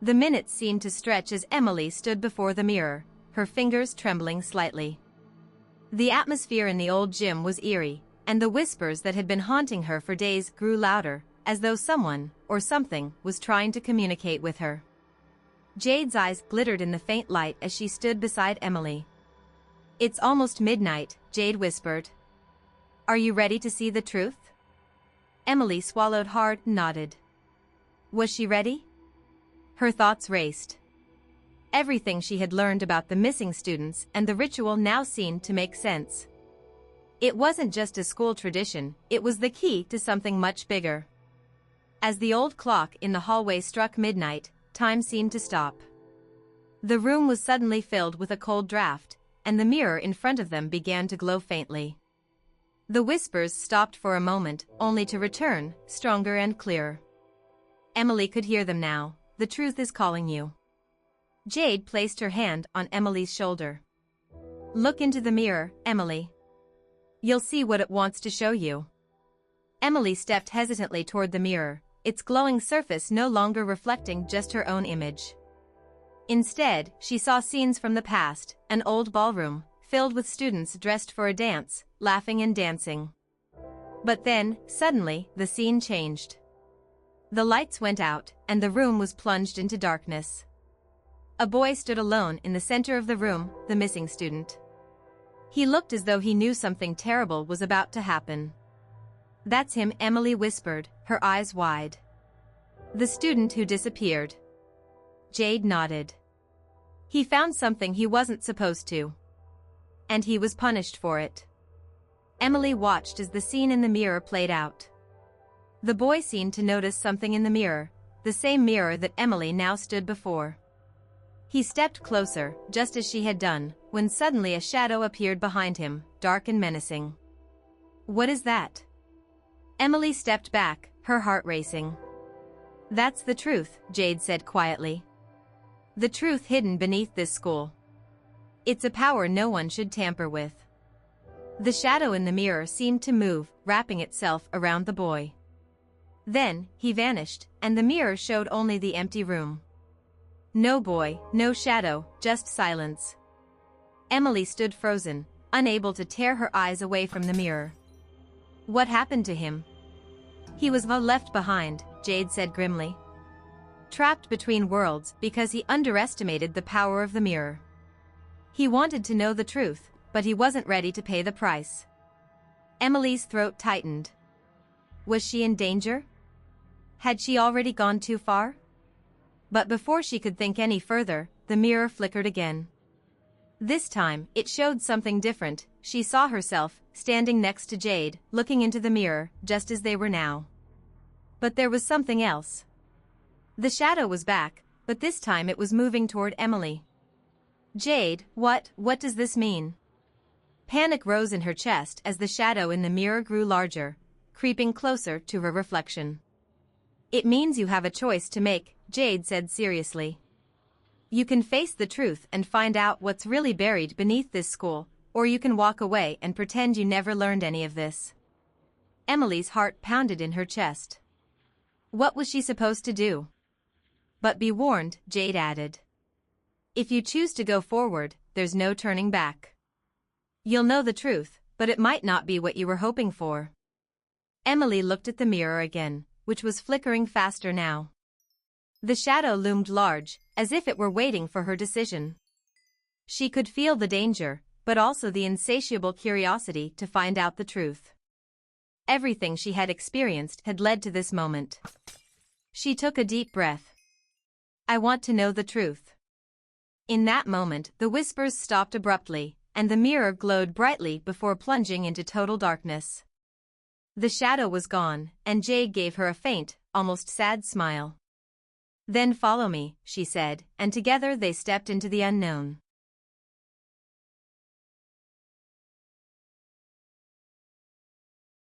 The minutes seemed to stretch as Emily stood before the mirror, her fingers trembling slightly. The atmosphere in the old gym was eerie, and the whispers that had been haunting her for days grew louder, as though someone, or something, was trying to communicate with her. Jade's eyes glittered in the faint light as she stood beside Emily. "It's almost midnight," Jade whispered. "Are you ready to see the truth?" Emily swallowed hard and nodded. Was she ready? Her thoughts raced. Everything she had learned about the missing students and the ritual now seemed to make sense. It wasn't just a school tradition, it was the key to something much bigger. As the old clock in the hallway struck midnight, time seemed to stop. The room was suddenly filled with a cold draft, and the mirror in front of them began to glow faintly. The whispers stopped for a moment, only to return, stronger and clearer. Emily could hear them now. "The truth is calling you." Jade placed her hand on Emily's shoulder. "Look into the mirror, Emily. You'll see what it wants to show you." Emily stepped hesitantly toward the mirror, its glowing surface no longer reflecting just her own image. Instead, she saw scenes from the past, an old ballroom, filled with students dressed for a dance, laughing and dancing. But then, suddenly, the scene changed. The lights went out, and the room was plunged into darkness. A boy stood alone in the center of the room, the missing student. He looked as though he knew something terrible was about to happen. "That's him," Emily whispered, her eyes wide. "The student who disappeared." Jade nodded. "He found something he wasn't supposed to. And he was punished for it." Emily watched as the scene in the mirror played out. The boy seemed to notice something in the mirror, the same mirror that Emily now stood before. He stepped closer, just as she had done, when suddenly a shadow appeared behind him, dark and menacing. "What is that?" Emily stepped back, her heart racing. "That's the truth," Jade said quietly. "The truth hidden beneath this school. It's a power no one should tamper with." The shadow in the mirror seemed to move, wrapping itself around the boy. Then, he vanished, and the mirror showed only the empty room. No boy, no shadow, just silence. Emily stood frozen, unable to tear her eyes away from the mirror. "What happened to him?" "He was left behind," Jade said grimly. "Trapped between worlds because he underestimated the power of the mirror. He wanted to know the truth, but he wasn't ready to pay the price." Emily's throat tightened. Was she in danger? Had she already gone too far? But before she could think any further, the mirror flickered again. This time, it showed something different. She saw herself, standing next to Jade, looking into the mirror, just as they were now. But there was something else. The shadow was back, but this time it was moving toward Emily. "Jade, what does this mean?" Panic rose in her chest as the shadow in the mirror grew larger, creeping closer to her reflection. "It means you have a choice to make," Jade said seriously. "You can face the truth and find out what's really buried beneath this school, or you can walk away and pretend you never learned any of this." Emily's heart pounded in her chest. What was she supposed to do? "But be warned," Jade added. "If you choose to go forward, there's no turning back. You'll know the truth, but it might not be what you were hoping for." Emily looked at the mirror again, which was flickering faster now. The shadow loomed large, as if it were waiting for her decision. She could feel the danger, but also the insatiable curiosity to find out the truth. Everything she had experienced had led to this moment. She took a deep breath. "I want to know the truth." In that moment, the whispers stopped abruptly, and the mirror glowed brightly before plunging into total darkness. The shadow was gone, and Jade gave her a faint, almost sad smile. "Then follow me," she said, and together they stepped into the unknown.